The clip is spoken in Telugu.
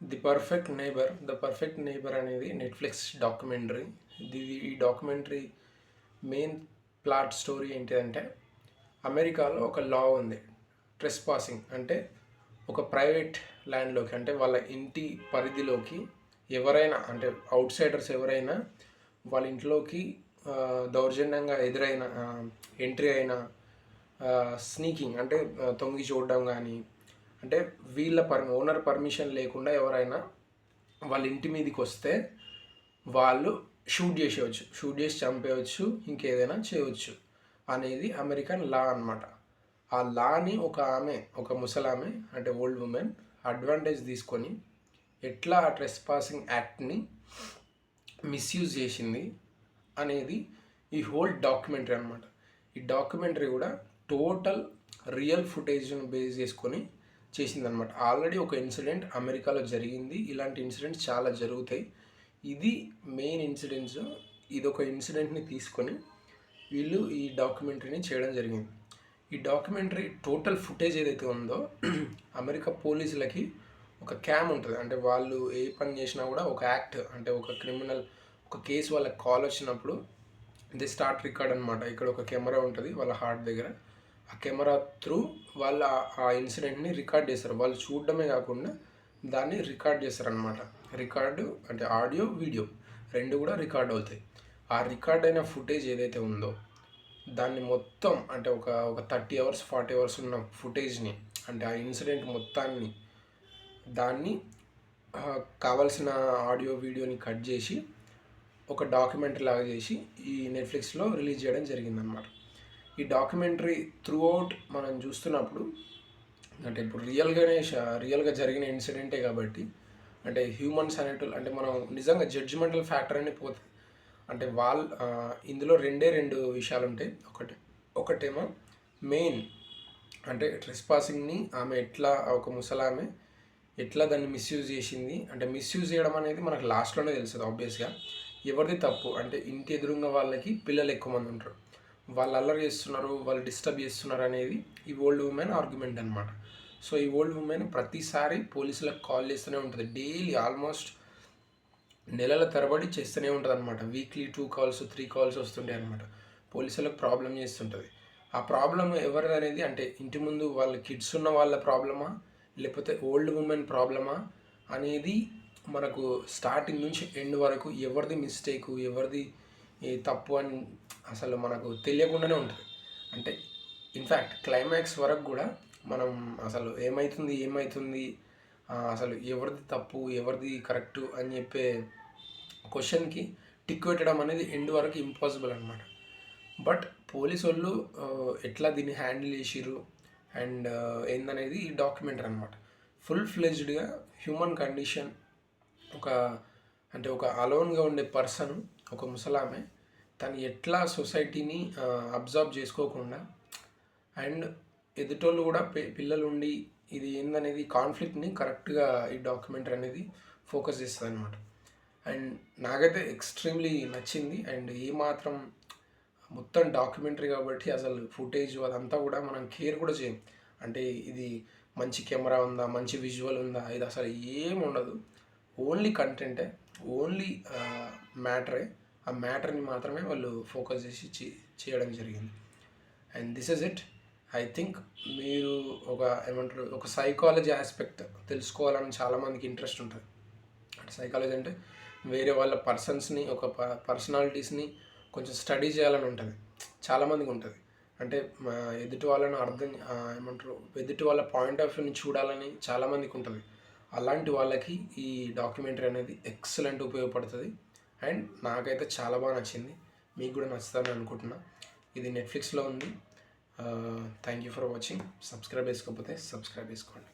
ద పర్ఫెక్ట్ నేబర్ అనేది నెట్ఫ్లిక్స్ డాక్యుమెంటరీ. ఈ డాక్యుమెంటరీ మెయిన్ ప్లాట్ స్టోరీ ఏంటిదంటే, అమెరికాలో ఒక లా ఉంది. ట్రెస్పాసింగ్ అంటే ఒక ప్రైవేట్ ల్యాండ్లోకి, అంటే వాళ్ళ ఇంటి పరిధిలోకి ఎవరైనా, అంటే అవుట్ సైడర్స్ ఎవరైనా వాళ్ళ ఇంట్లోకి దౌర్జన్యంగా ఎంట్రీ అయినా, స్నీకింగ్ అంటే తొంగి చూడడం కానీ, అంటే వీళ్ళ ఓనర్ పర్మిషన్ లేకుండా ఎవరైనా వాళ్ళ ఇంటి మీదకి వస్తే వాళ్ళు షూట్ చేసి చంపేయవచ్చు, ఇంకేదైనా చేయవచ్చు అనేది అమెరికన్ లా అనమాట. ఆ లాని ఒక ముసలామె అంటే ఓల్డ్ ఉమెన్ అడ్వాంటేజ్ తీసుకొని ఎట్లా ఆ ట్రెస్పాసింగ్ యాక్ట్ని మిస్యూజ్ చేసింది అనేది ఈ హోల్ డాక్యుమెంటరీ అనమాట. ఈ డాక్యుమెంటరీ కూడా టోటల్ రియల్ ఫుటేజ్ని బేస్ చేసుకొని చేసిందనమాట. ఆల్రెడీ ఒక ఇన్సిడెంట్ అమెరికాలో జరిగింది. ఇలాంటి ఇన్సిడెంట్స్ చాలా జరుగుతాయి. ఇది మెయిన్ ఇన్సిడెంట్స్. ఇది ఒక ఇన్సిడెంట్ని తీసుకొని వీళ్ళు ఈ డాక్యుమెంటరీని చేయడం జరిగింది. ఈ డాక్యుమెంటరీ టోటల్ ఫుటేజ్ ఏదైతే ఉందో, అమెరికా పోలీసులకి ఒక క్యామ్ ఉంటుంది. అంటే వాళ్ళు ఏ పని చేసినా కూడా ఒక యాక్ట్, అంటే ఒక క్రిమినల్, ఒక కేసు వాళ్ళకి కాల్ వచ్చినప్పుడు ది స్టార్ట్ రికార్డ్ అనమాట. ఇక్కడ ఒక కెమెరా ఉంటుంది వాళ్ళ హార్ట్ దగ్గర. ఆ కెమెరా త్రూ వాళ్ళు ఆ ఇన్సిడెంట్ని రికార్డ్ చేస్తారు. వాళ్ళు చూడడమే కాకుండా దాన్ని రికార్డ్ చేస్తారనమాట. రికార్డు అంటే ఆడియో, వీడియో రెండు కూడా రికార్డ్ అవుతాయి. ఆ రికార్డ్ అయిన ఫుటేజ్ ఏదైతే ఉందో దాన్ని మొత్తం, అంటే ఒక 30 అవర్స్ 40 అవర్స్ ఉన్న ఫుటేజ్ని, అంటే ఆ ఇన్సిడెంట్ మొత్తాన్ని, దాన్ని కావాల్సిన ఆడియో వీడియోని కట్ చేసి ఒక డాక్యుమెంటరీ లాగా చేసి ఈ నెట్ఫ్లిక్స్లో రిలీజ్ చేయడం జరిగిందనమాట. ఈ డాక్యుమెంటరీ త్రూ అవుట్ మనం చూస్తున్నప్పుడు, అంటే ఇప్పుడు రియల్గా జరిగిన ఇన్సిడెంటే కాబట్టి, అంటే హ్యూమన్స్ అనేటోళ్ళు, అంటే మనం నిజంగా జడ్జిమెంటల్ ఫ్యాక్టర్ అని పోతుంది. అంటే ఇందులో రెండు విషయాలు ఉంటాయి. ఒకటేమో మెయిన్, అంటే ట్రెస్పాసింగ్ని ఆమె ఎట్లా, ఒక ముసలామె ఎట్లా దాన్ని మిస్యూజ్ చేసింది. అంటే మిస్యూజ్ చేయడం అనేది మనకు లాస్ట్లోనే తెలుస్తుంది ఆబ్వియస్గా. ఎవరిది తప్పు అంటే, ఇంటి ఎదురుగా వాళ్ళకి పిల్లలు ఎక్కువ మంది ఉంటారు, వాళ్ళు అల్లరి చేస్తున్నారు, వాళ్ళు డిస్టర్బ్ చేస్తున్నారు అనేది ఈ ఓల్డ్ ఉమెన్ ఆర్గ్యుమెంట్ అనమాట. సో ఈ ఓల్డ్ ఉమెన్ ప్రతిసారి పోలీసులకు కాల్ చేస్తూనే ఉంటుంది. డైలీ ఆల్మోస్ట్ నెలల తరబడి చేస్తూనే ఉంటుంది అనమాట. వీక్లీ 2 calls 3 calls వస్తుంటాయి అనమాట. పోలీసులకు ప్రాబ్లం చేస్తుంటుంది. ఆ ప్రాబ్లం ఎవరిది అనేది, అంటే ఇంటి ముందు వాళ్ళ కిడ్స్ ఉన్న వాళ్ళ ప్రాబ్లమా, లేకపోతే ఓల్డ్ ఉమెన్ ప్రాబ్లమా అనేది మనకు స్టార్టింగ్ నుంచి ఎండ్ వరకు ఎవరిది మిస్టేకు, ఎవరిది తప్పు అని అసలు మనకు తెలియకుండానే ఉంటుంది. అంటే ఇన్ఫ్యాక్ట్ క్లైమాక్స్ వరకు కూడా మనం అసలు ఏమవుతుంది అసలు ఎవరిది తప్పు, ఎవరిది కరెక్టు అని చెప్పే క్వశ్చన్కి టిక్ పెట్టడం అనేది ఎండ్ వరకు ఇంపాసిబుల్ అనమాట. బట్ పోలీసు వాళ్ళు ఎట్లా దీన్ని హ్యాండిల్ చేసిర్రు అండ్ ఏందనేది ఈ డాక్యుమెంటరీ అనమాట. ఫుల్ ఫ్లెజ్డ్గా హ్యూమన్ కండిషన్, ఒక అలోన్గా ఉండే పర్సన్, ఒక ముసలామె, తను ఎట్లా సొసైటీని అబ్జర్వ్ చేసుకోకుండా, అండ్ ఎదుటోళ్ళు కూడా పిల్లలు ఉండి ఇది ఏందనేది కాన్ఫ్లిక్ట్ని కరెక్ట్గా ఈ డాక్యుమెంటరీ అనేది ఫోకస్ చేస్తుంది అనమాట. అండ్ నాకైతే ఎక్స్ట్రీమ్లీ నచ్చింది. అండ్ ఏమాత్రం మొత్తం డాక్యుమెంటరీ కాబట్టి అసలు ఫుటేజ్ అదంతా కూడా మనం కేర్ కూడా చేయం. అంటే ఇది మంచి కెమెరా ఉందా, మంచి విజువల్ ఉందా, ఇది అసలు ఏం ఉండదు. ఓన్లీ కంటెంటే, ఓన్లీ మ్యాటరే. ఆ మ్యాటర్ని మాత్రమే వాళ్ళు ఫోకస్ చేసి చేయడం జరిగింది. And this is it. I think మీరు ఒక సైకాలజీ ఆస్పెక్ట్ తెలుసుకోవాలని చాలామందికి ఇంట్రెస్ట్ ఉంటుంది. అంటే సైకాలజీ అంటే వేరే వాళ్ళ పర్సన్స్ని, ఒక పర్సనాలిటీస్ని కొంచెం స్టడీ చేయాలని ఉంటుంది, చాలామందికి ఉంటుంది. అంటే ఎదుటి వాళ్ళను ఎదుటి వాళ్ళ పాయింట్ ఆఫ్ వ్యూని చూడాలని చాలామందికి ఉంటుంది. అలాంటి వాళ్ళకి ఈ డాక్యుమెంటరీ అనేది ఎక్సలెంట్ ఉపయోగపడుతుంది. అండ్ నాకైతే చాలా బాగా నచ్చింది. మీకు కూడా నచ్చుతుందని అనుకుంటున్నా. ఇది నెట్ఫ్లిక్స్లో ఉంది. Thank you for watching. Subscribe చేసుకోకపోతే సబ్స్క్రైబ్ చేసుకోండి.